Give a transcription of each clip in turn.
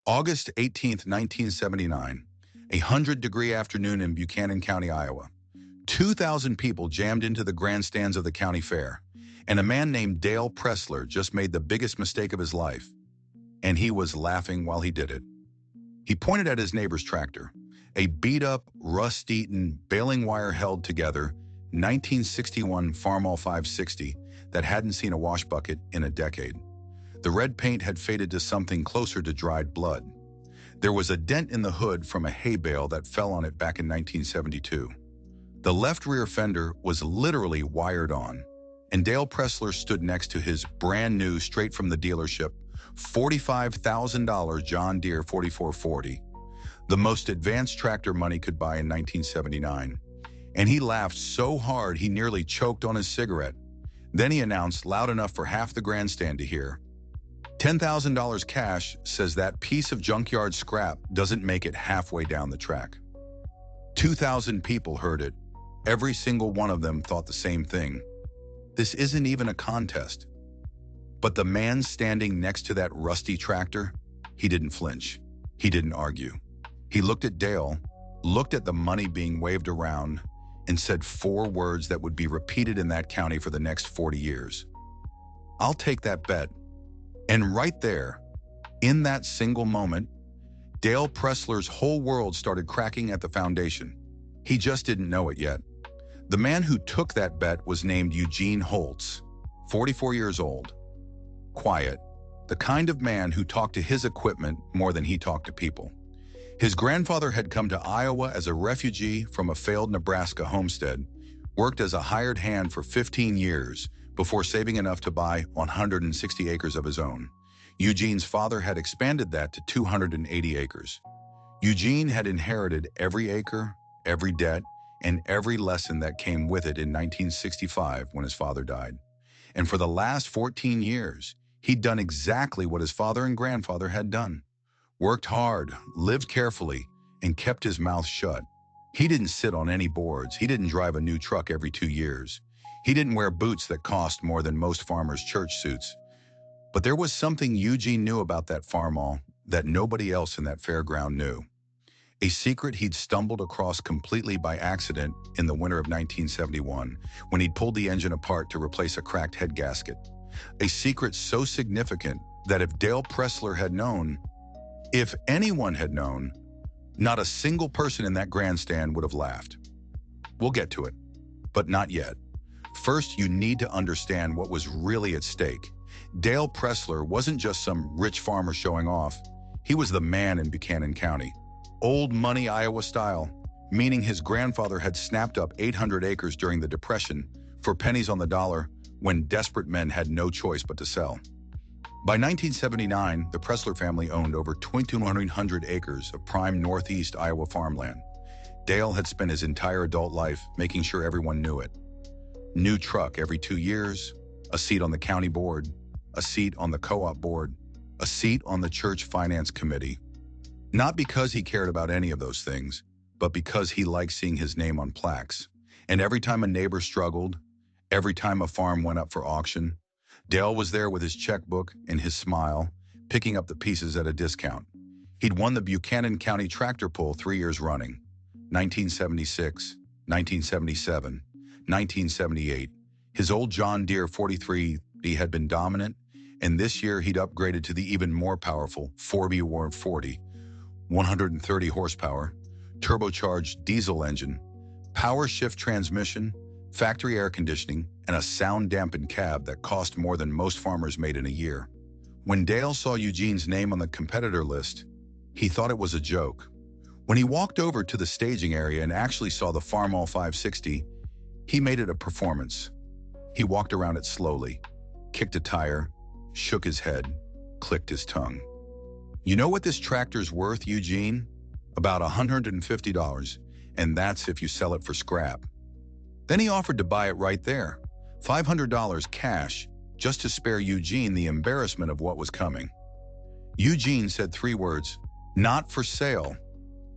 August 18th, 1979, a 100-degree afternoon in Buchanan County, Iowa. 2,000 people jammed into the grandstands of the county fair, and a man named Dale Pressler just made the biggest mistake of his life, and he was laughing while he did it. He pointed at his neighbor's tractor, a beat-up, rust-eaten, baling wire-held together 1961 Farmall 560 that hadn't seen a wash bucket in a decade. The red paint had faded to something closer to dried blood. There was a dent in the hood from a hay bale that fell on it back in 1972. The left rear fender was literally wired on, and Dale Pressler stood next to his brand new, straight from the dealership, $45,000 John Deere 4440, the most advanced tractor money could buy in 1979. And he laughed so hard he nearly choked on his cigarette. Then he announced, loud enough for half the grandstand to hear, $10,000 cash says that piece of junkyard scrap doesn't make it halfway down the track. 2,000 people heard it. Every single one of them thought the same thing. This isn't even a contest. But the man standing next to that rusty tractor, he didn't flinch. He didn't argue. He looked at Dale, looked at the money being waved around, and said 4 words that would be repeated in that county for the next 40 years. I'll take that bet. And right there, in that single moment, Dale Pressler's whole world started cracking at the foundation. He just didn't know it yet. The man who took that bet was named Eugene Holtz, 44 years old. Quiet, the kind of man who talked to his equipment more than he talked to people. His grandfather had come to Iowa as a refugee from a failed Nebraska homestead, worked as a hired hand for 15 years before saving enough to buy 160 acres of his own. Eugene's father had expanded that to 280 acres. Eugene had inherited every acre, every debt, and every lesson that came with it in 1965 when his father died. And for the last 14 years, he'd done exactly what his father and grandfather had done. Worked hard, lived carefully, and kept his mouth shut. He didn't sit on any boards. He didn't drive a new truck every 2 years. He didn't wear boots that cost more than most farmers' church suits. But there was something Eugene knew about that Farmall that nobody else in that fairground knew. A secret he'd stumbled across completely by accident in the winter of 1971 when he'd pulled the engine apart to replace a cracked head gasket. A secret so significant that if Dale Pressler had known, if anyone had known, not a single person in that grandstand would have laughed. We'll get to it, but not yet. First, you need to understand what was really at stake. Dale Pressler wasn't just some rich farmer showing off. He was the man in Buchanan County. Old money Iowa style, meaning his grandfather had snapped up 800 acres during the Depression for pennies on the dollar when desperate men had no choice but to sell. By 1979, the Pressler family owned over 2,200 acres of prime northeast Iowa farmland. Dale had spent his entire adult life making sure everyone knew it. New truck every 2 years, a seat on the county board, a seat on the co-op board, a seat on the church finance committee. Not because he cared about any of those things, but because he liked seeing his name on plaques. And every time a neighbor struggled, every time a farm went up for auction, Dale was there with his checkbook and his smile, picking up the pieces at a discount. He'd won the Buchanan County tractor pull 3 years running, 1976, 1977, 1978. His old John Deere 43 had been dominant, and this year he'd upgraded to the even more powerful 4B Award 40, 130 horsepower, turbocharged diesel engine, power shift transmission, factory air conditioning, and a sound-dampened cab that cost more than most farmers made in a year. When Dale saw Eugene's name on the competitor list, he thought it was a joke. When he walked over to the staging area and actually saw the Farmall 560, he made it a performance. He walked around it slowly, kicked a tire, shook his head, clicked his tongue. You know what this tractor's worth, Eugene? About $150, and that's if you sell it for scrap. Then he offered to buy it right there, $500 cash, just to spare Eugene the embarrassment of what was coming. Eugene said 3 words, "Not for sale."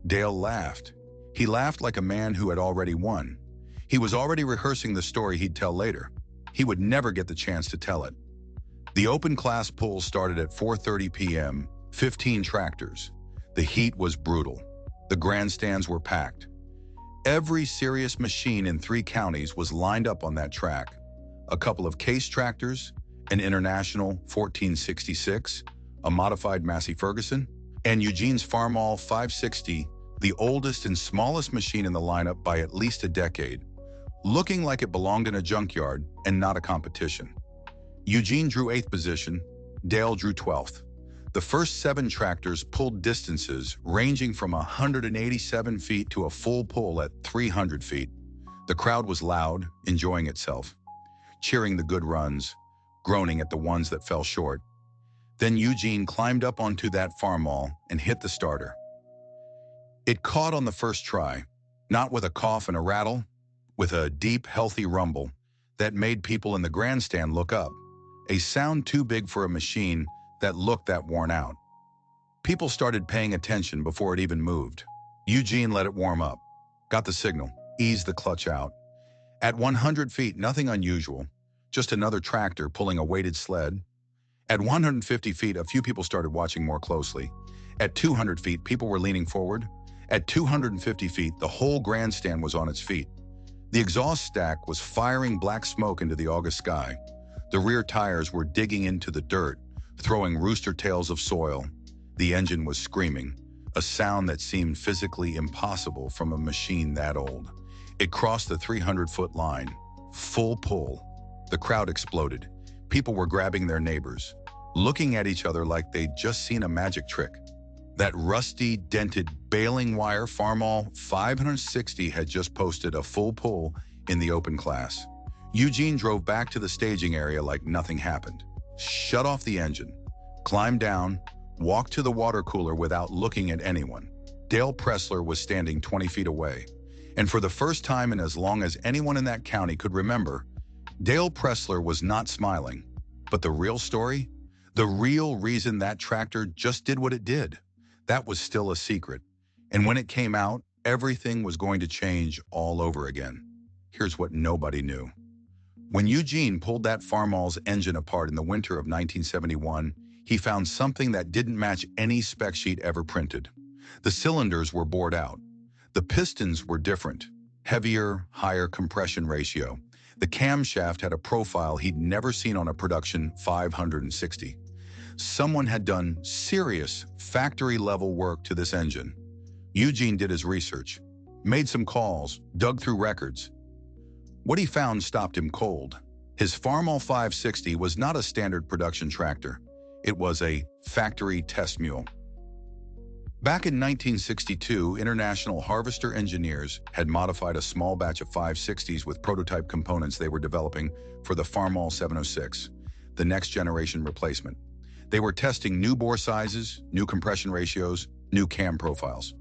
Dale laughed. He laughed like a man who had already won. He was already rehearsing the story he'd tell later. He would never get the chance to tell it. The open class pull started at 4:30 p.m., 15 tractors. The heat was brutal. The grandstands were packed. Every serious machine in 3 counties was lined up on that track. A couple of case tractors, an International 1466, a modified Massey Ferguson, and Eugene's Farmall 560, the oldest and smallest machine in the lineup by at least a decade, looking like it belonged in a junkyard and not a competition. Eugene drew 8th position, Dale drew 12th. The first 7 tractors pulled distances ranging from 187 feet to a full pull at 300 feet. The crowd was loud, enjoying itself, cheering the good runs, groaning at the ones that fell short. Then Eugene climbed up onto that Farmall and hit the starter. It caught on the first try, not with a cough and a rattle, with a deep, healthy rumble that made people in the grandstand look up, a sound too big for a machine that looked that worn out. People started paying attention before it even moved. Eugene let it warm up, got the signal, eased the clutch out. At 100 feet, nothing unusual, just another tractor pulling a weighted sled. At 150 feet, a few people started watching more closely. At 200 feet, people were leaning forward. At 250 feet, the whole grandstand was on its feet. The exhaust stack was firing black smoke into the August sky. The rear tires were digging into the dirt, throwing rooster tails of soil. The engine was screaming, a sound that seemed physically impossible from a machine that old. It crossed the 300-foot line, full pull. The crowd exploded. People were grabbing their neighbors, looking at each other like they'd just seen a magic trick. That rusty, dented, baling wire Farmall 560 had just posted a full pull in the open class. Eugene drove back to the staging area like nothing happened, shut off the engine, climbed down, walked to the water cooler without looking at anyone. Dale Pressler was standing 20 feet away, and for the first time in as long as anyone in that county could remember, Dale Pressler was not smiling. But the real story? The real reason that tractor just did what it did? That was still a secret. And when it came out, everything was going to change all over again. Here's what nobody knew. When Eugene pulled that Farmall's engine apart in the winter of 1971, he found something that didn't match any spec sheet ever printed. The cylinders were bored out. The pistons were different, heavier, higher compression ratio. The camshaft had a profile he'd never seen on a production 560. Someone had done serious factory-level work to this engine. Eugene did his research, made some calls, dug through records. What he found stopped him cold. His Farmall 560 was not a standard production tractor. It was a factory test mule. Back in 1962, International Harvester engineers had modified a small batch of 560s with prototype components they were developing for the Farmall 706, the next generation replacement. They were testing new bore sizes, new compression ratios, new cam profiles.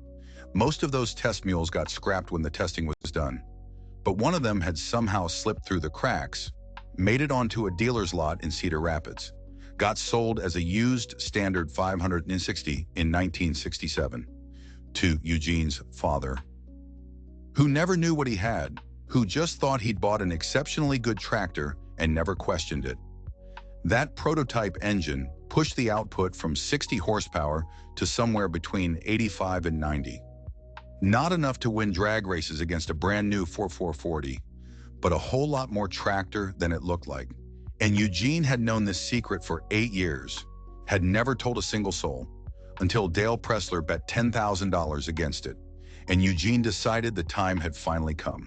Most of those test mules got scrapped when the testing was done, but one of them had somehow slipped through the cracks, made it onto a dealer's lot in Cedar Rapids, got sold as a used standard 560 in 1967 to Eugene's father, who never knew what he had, who just thought he'd bought an exceptionally good tractor and never questioned it. That prototype engine pushed the output from 60 horsepower to somewhere between 85 and 90. Not enough to win drag races against a brand new 4440, but a whole lot more tractor than it looked like. And Eugene had known this secret for 8 years, had never told a single soul, until Dale Pressler bet $10,000 against it, and Eugene decided the time had finally come.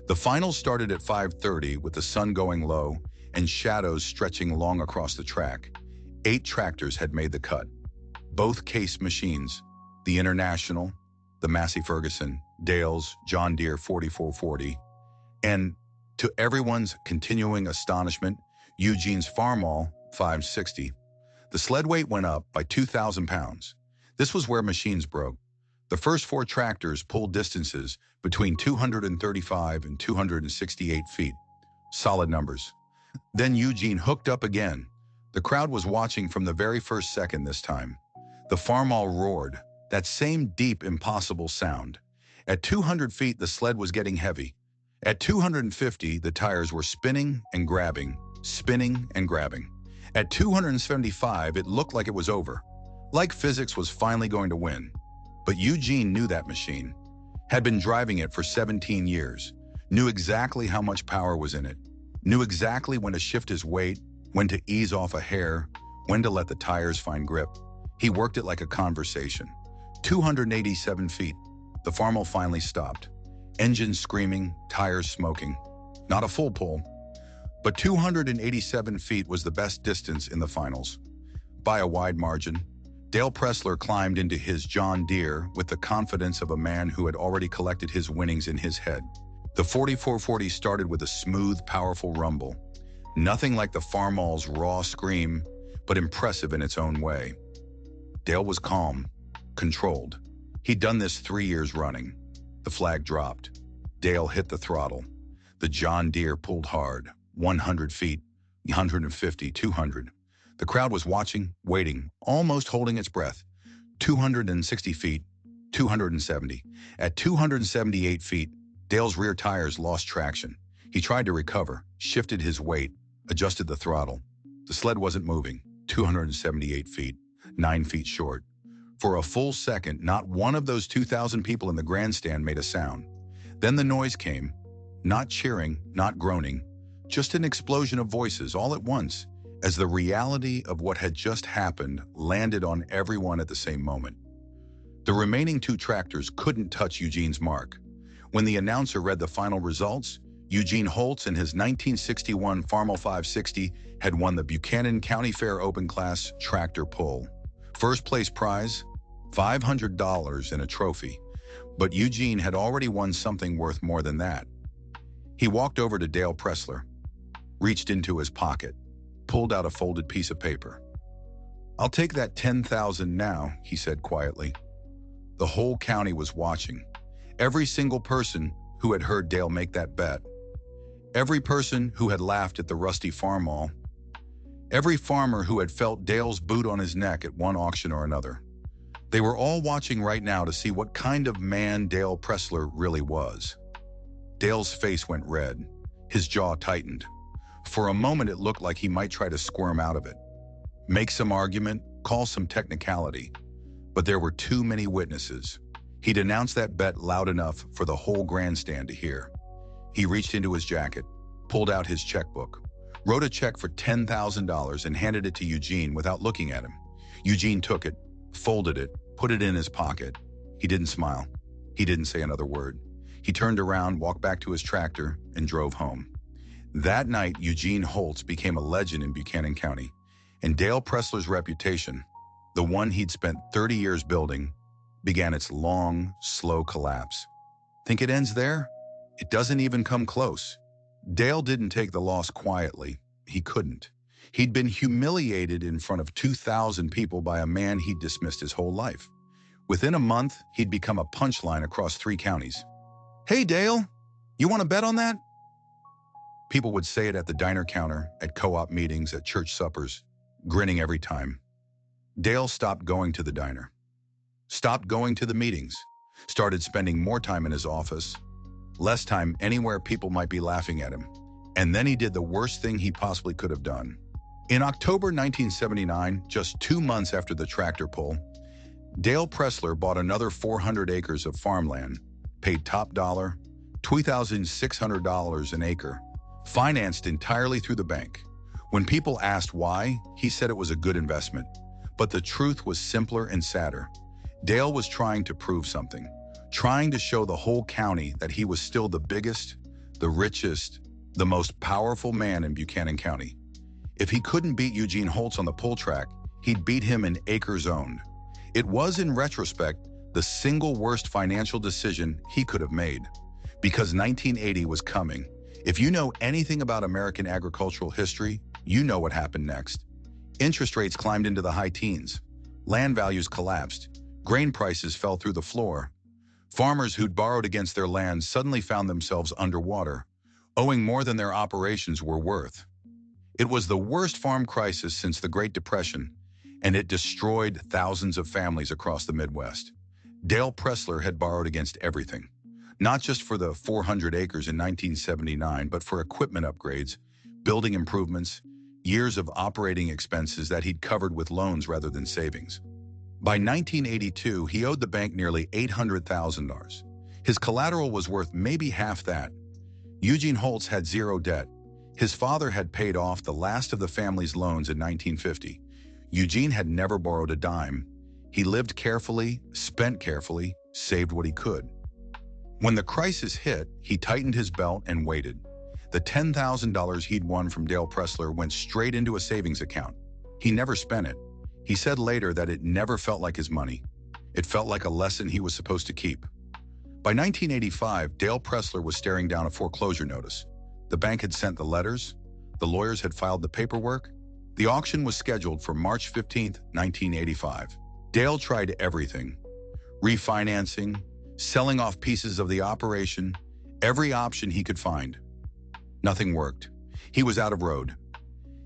The finals started at 5:30 with the sun going low and shadows stretching long across the track. 8 tractors had made the cut. Both case machines, the International, the Massey Ferguson, Dale's John Deere 4440, and to everyone's continuing astonishment, Eugene's Farmall 560. The sled weight went up by 2,000 pounds. This was where machines broke. The first 4 tractors pulled distances between 235 and 268 feet. Solid numbers. Then Eugene hooked up again. The crowd was watching from the very first second this time. The Farmall roared, that same deep, impossible sound. At 200 feet, the sled was getting heavy. At 250, the tires were spinning and grabbing, spinning and grabbing. At 275, it looked like it was over. Like physics was finally going to win. But Eugene knew that machine, had been driving it for 17 years, knew exactly how much power was in it, knew exactly when to shift his weight, when to ease off a hair, when to let the tires find grip. He worked it like a conversation. 287 feet. The Farmall finally stopped. Engines screaming, tires smoking. Not a full pull, but 287 feet was the best distance in the finals. By a wide margin, Dale Pressler climbed into his John Deere with the confidence of a man who had already collected his winnings in his head. The 4440 started with a smooth, powerful rumble. Nothing like the Farmall's raw scream, but impressive in its own way. Dale was calm, controlled. He'd done this 3 years running. The flag dropped. Dale hit the throttle. The John Deere pulled hard. 100 feet, 150, 200. The crowd was watching, waiting, almost holding its breath. 260 feet, 270. At 278 feet, Dale's rear tires lost traction. He tried to recover, shifted his weight, adjusted the throttle. The sled wasn't moving. 278 feet, 9 feet short. For a full second, not one of those 2,000 people in the grandstand made a sound. Then the noise came, not cheering, not groaning, just an explosion of voices all at once, as the reality of what had just happened landed on everyone at the same moment. The remaining 2 tractors couldn't touch Eugene's mark. When the announcer read the final results, Eugene Holtz and his 1961 Farmall 560 had won the Buchanan County Fair Open Class Tractor Pull. First place prize, $500 and a trophy. But Eugene had already won something worth more than that. He walked over to Dale Pressler, reached into his pocket, pulled out a folded piece of paper. "I'll take that 10,000 now," he said quietly. The whole county was watching. Every single person who had heard Dale make that bet. Every person who had laughed at the rusty Farmall. Every farmer who had felt Dale's boot on his neck at one auction or another. They were all watching right now to see what kind of man Dale Pressler really was. Dale's face went red. His jaw tightened. For a moment, it looked like he might try to squirm out of it, make some argument, call some technicality. But there were too many witnesses. He'd announced that bet loud enough for the whole grandstand to hear. He reached into his jacket, pulled out his checkbook, wrote a check for $10,000 and handed it to Eugene without looking at him. Eugene took it, folded it, put it in his pocket. He didn't smile. He didn't say another word. He turned around, walked back to his tractor, and drove home. That night, Eugene Holtz became a legend in Buchanan County, and Dale Pressler's reputation, the one he'd spent 30 years building, began its long, slow collapse. Think it ends there? It doesn't even come close. Dale didn't take the loss quietly. He couldn't. He'd been humiliated in front of 2,000 people by a man he'd dismissed his whole life. Within a month, he'd become a punchline across 3 counties. "Hey, Dale, you want to bet on that?" People would say it at the diner counter, at co-op meetings, at church suppers, grinning every time. Dale stopped going to the diner, stopped going to the meetings, started spending more time in his office, less time anywhere people might be laughing at him. And then he did the worst thing he possibly could have done. In October 1979, just 2 months after the tractor pull, Dale Pressler bought another 400 acres of farmland, paid top dollar, $2,600 an acre, financed entirely through the bank. When people asked why, he said it was a good investment. But the truth was simpler and sadder. Dale was trying to prove something, trying to show the whole county that he was still the biggest, the richest, the most powerful man in Buchanan County. If he couldn't beat Eugene Holtz on the pull track, he'd beat him in acres owned. It was, in retrospect, the single worst financial decision he could have made. Because 1980 was coming. If you know anything about American agricultural history, you know what happened next. Interest rates climbed into the high teens. Land values collapsed. Grain prices fell through the floor. Farmers who'd borrowed against their land suddenly found themselves underwater, owing more than their operations were worth. It was the worst farm crisis since the Great Depression, and it destroyed thousands of families across the Midwest. Dale Pressler had borrowed against everything, not just for the 400 acres in 1979, but for equipment upgrades, building improvements, years of operating expenses that he'd covered with loans rather than savings. By 1982, he owed the bank nearly $800,000. His collateral was worth maybe half that. Eugene Holtz had zero debt. His father had paid off the last of the family's loans in 1950. Eugene had never borrowed a dime. He lived carefully, spent carefully, saved what he could. When the crisis hit, he tightened his belt and waited. The $10,000 he'd won from Dale Pressler went straight into a savings account. He never spent it. He said later that it never felt like his money. It felt like a lesson he was supposed to keep. By 1985, Dale Pressler was staring down a foreclosure notice. The bank had sent the letters. The lawyers had filed the paperwork. The auction was scheduled for March 15, 1985. Dale tried everything. Refinancing, selling off pieces of the operation, every option he could find. Nothing worked. He was out of road.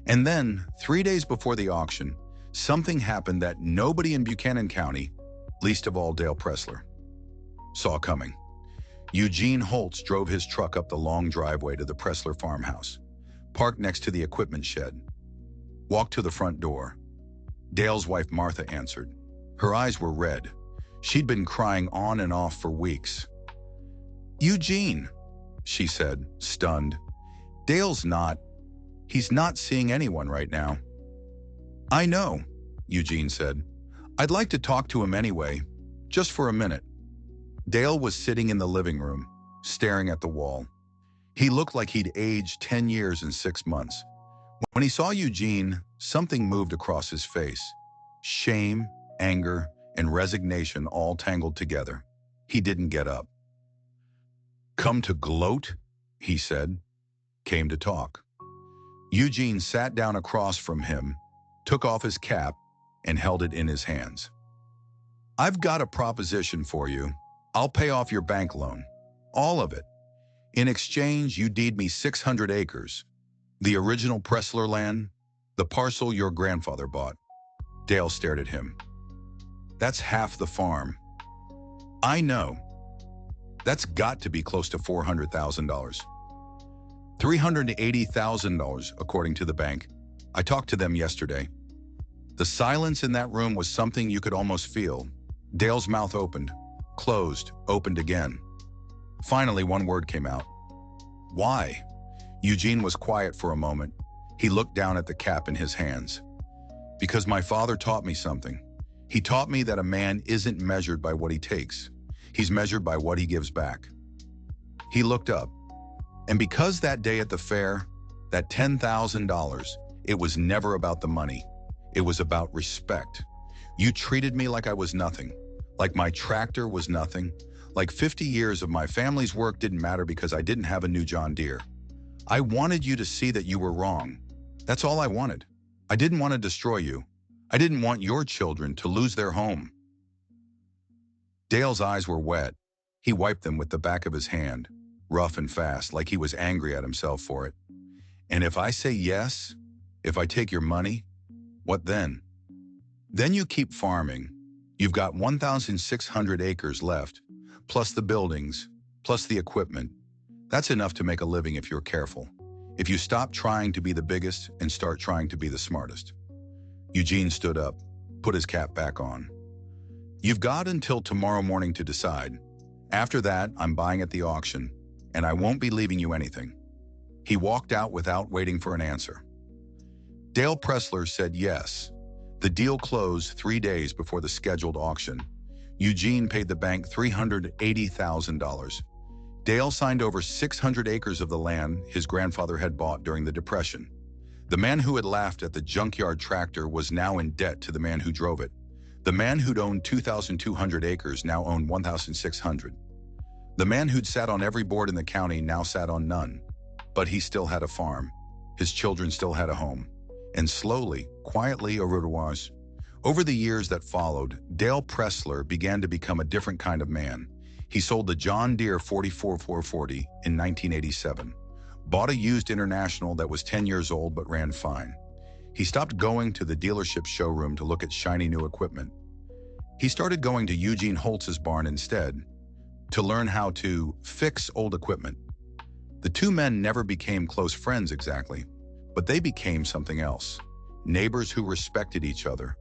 And then, 3 days before the auction, something happened that nobody in Buchanan County, least of all Dale Pressler, saw coming. Eugene Holtz drove his truck up the long driveway to the Pressler farmhouse, parked next to the equipment shed, walked to the front door. Dale's wife Martha answered. Her eyes were red. She'd been crying on and off for weeks. "Eugene," she said, stunned. He's not seeing anyone right now." "I know," Eugene said. "I'd like to talk to him anyway, just for a minute." Dale was sitting in the living room, staring at the wall. He looked like he'd aged 10 years and 6 months. When he saw Eugene, something moved across his face. Shame, anger, and resignation all tangled together. He didn't get up. "Come to gloat?" he said. "Came to talk." Eugene sat down across from him, took off his cap, and held it in his hands. "I've got a proposition for you. I'll pay off your bank loan. All of it. In exchange, you deed me 600 acres. The original Pressler land, the parcel your grandfather bought." Dale stared at him. "That's half the farm." "I know. That's got to be close to $400,000. $380,000, according to the bank. I talked to them yesterday." The silence in that room was something you could almost feel. Dale's mouth opened, closed, opened again. Finally, one word came out. "Why?" Eugene was quiet for a moment. He looked down at the cap in his hands. "Because my father taught me something. He taught me that a man isn't measured by what he takes. He's measured by what he gives back." He looked up. And because that day at the fair, that $10,000, it was never about the money. It was about respect. You treated me like I was nothing, like my tractor was nothing, like 50 years of my family's work didn't matter because I didn't have a new John Deere. I wanted you to see that you were wrong. That's all I wanted. I didn't want to destroy you. I didn't want your children to lose their home. Dale's eyes were wet. He wiped them with the back of his hand, rough and fast, like he was angry at himself for it. "And if I say yes, if I take your money, what then?" "Then you keep farming. You've got 1,600 acres left, plus the buildings, plus the equipment. That's enough to make a living if you're careful. If you stop trying to be the biggest and start trying to be the smartest." Eugene stood up, put his cap back on. "You've got until tomorrow morning to decide. After that, I'm buying at the auction, and I won't be leaving you anything." He walked out without waiting for an answer. Dale Pressler said yes. The deal closed 3 days before the scheduled auction. Eugene paid the bank $380,000. Dale signed over 600 acres of the land his grandfather had bought during the Depression. The man who had laughed at the junkyard tractor was now in debt to the man who drove it. The man who'd owned 2,200 acres now owned 1,600. The man who'd sat on every board in the county now sat on none. But he still had a farm. His children still had a home. And slowly, quietly, over the years that followed, Dale Pressler began to become a different kind of man. He sold the John Deere 44440 in 1987, bought a used International that was 10 years old but ran fine. He stopped going to the dealership showroom to look at shiny new equipment. He started going to Eugene Holtz's barn instead, to learn how to fix old equipment. The two men never became close friends exactly, but they became something else. Neighbors who respected each other,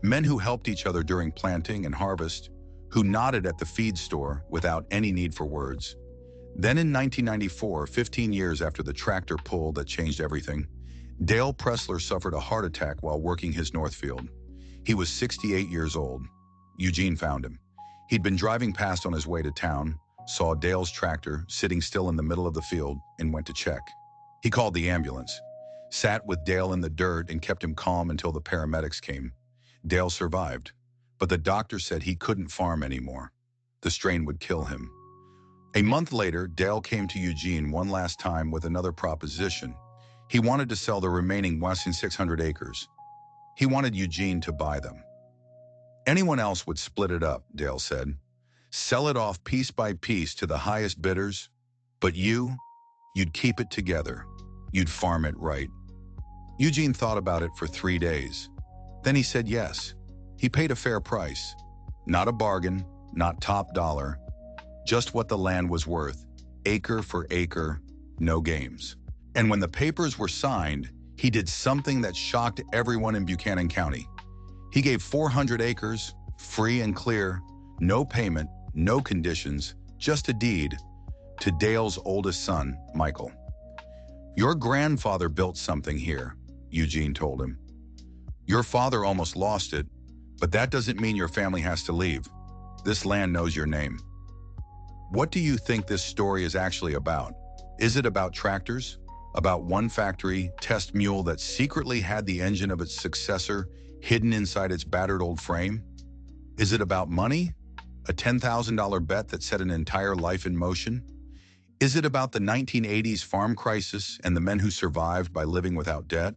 Men who helped each other during planting and harvest, who nodded at the feed store without any need for words. Then in 1994, 15 years after the tractor pull that changed everything, Dale Pressler suffered a heart attack while working his Northfield. He was 68 years old. Eugene found him. He'd been driving past on his way to town, saw Dale's tractor sitting still in the middle of the field, and went to check. He called the ambulance, sat with Dale in the dirt, and kept him calm until the paramedics came. Dale survived, but the doctor said he couldn't farm anymore. The strain would kill him. A month later, Dale came to Eugene one last time with another proposition. He wanted to sell the remaining 600 acres. He wanted Eugene to buy them. Anyone else would split it up, Dale said. Sell it off piece by piece to the highest bidders. But you'd keep it together. You'd farm it right. Eugene thought about it for 3 days. Then he said yes. He paid a fair price. Not a bargain, not top dollar. Just what the land was worth, acre for acre, no games. And when the papers were signed, he did something that shocked everyone in Buchanan County. He gave 400 acres, free and clear, no payment, no conditions, just a deed, to Dale's oldest son, Michael. Your grandfather built something here, Eugene told him. Your father almost lost it, but that doesn't mean your family has to leave. This land knows your name. What do you think this story is actually about? Is it about tractors? About one factory test mule that secretly had the engine of its successor hidden inside its battered old frame? Is it about money? A $10,000 bet that set an entire life in motion? Is it about the 1980s farm crisis and the men who survived by living without debt?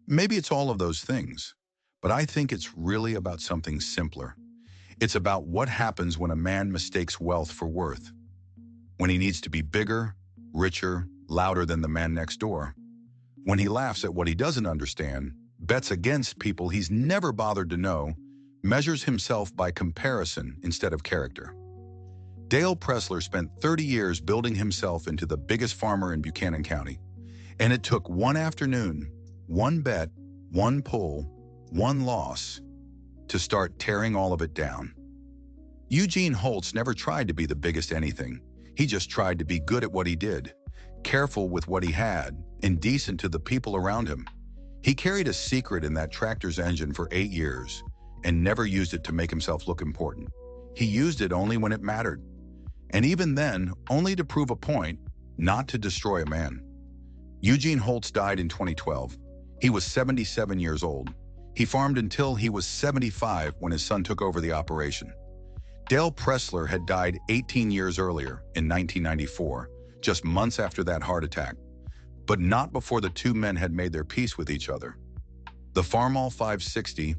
Maybe it's all of those things, but I think it's really about something simpler. It's about what happens when a man mistakes wealth for worth. When he needs to be bigger, richer, louder than the man next door. When he laughs at what he doesn't understand, bets against people he's never bothered to know, measures himself by comparison instead of character. Dale Pressler spent 30 years building himself into the biggest farmer in Buchanan County. And it took one afternoon, one bet, one pull, one loss, to start tearing all of it down. Eugene Holtz never tried to be the biggest anything. He just tried to be good at what he did, careful with what he had, and decent to the people around him. He carried a secret in that tractor's engine for 8 years and never used it to make himself look important. He used it only when it mattered. And even then, only to prove a point, not to destroy a man. Eugene Holtz died in 2012. He was 77 years old. He farmed until he was 75 when his son took over the operation. Dale Pressler had died 18 years earlier, in 1994, just months after that heart attack, but not before the two men had made their peace with each other. The Farmall 560,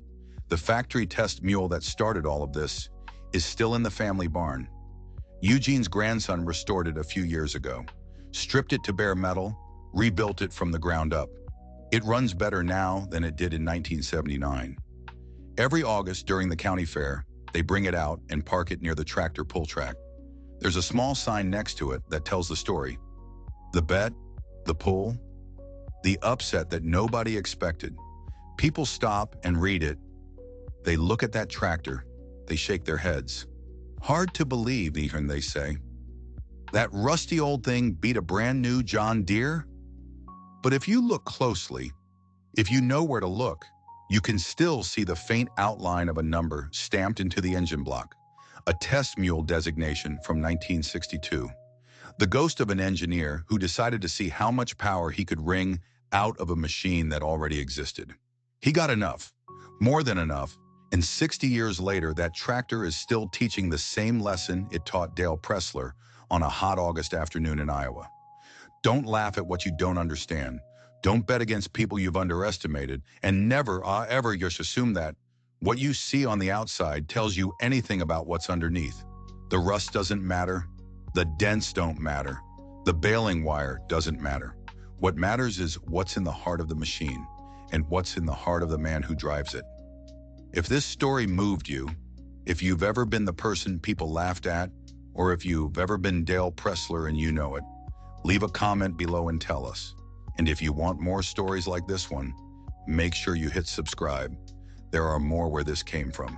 the factory test mule that started all of this, is still in the family barn. Eugene's grandson restored it a few years ago, stripped it to bare metal, rebuilt it from the ground up. It runs better now than it did in 1979. Every August during the county fair, they bring it out and park it near the tractor pull track. There's a small sign next to it that tells the story. The bet, the pull, the upset that nobody expected. People stop and read it. They look at that tractor. They shake their heads. Hard to believe, even, they say. That rusty old thing beat a brand new John Deere? But if you look closely, if you know where to look, you can still see the faint outline of a number stamped into the engine block, a test mule designation from 1962. The ghost of an engineer who decided to see how much power he could wring out of a machine that already existed. He got enough, more than enough, and 60 years later, that tractor is still teaching the same lesson it taught Dale Pressler on a hot August afternoon in Iowa. Don't laugh at what you don't understand. Don't bet against people you've underestimated, and never, ever just assume that what you see on the outside tells you anything about what's underneath. The rust doesn't matter. The dents don't matter. The baling wire doesn't matter. What matters is what's in the heart of the machine and what's in the heart of the man who drives it. If this story moved you, if you've ever been the person people laughed at, or if you've ever been Dale Pressler and you know it, leave a comment below and tell us. And if you want more stories like this one, make sure you hit subscribe. There are more where this came from.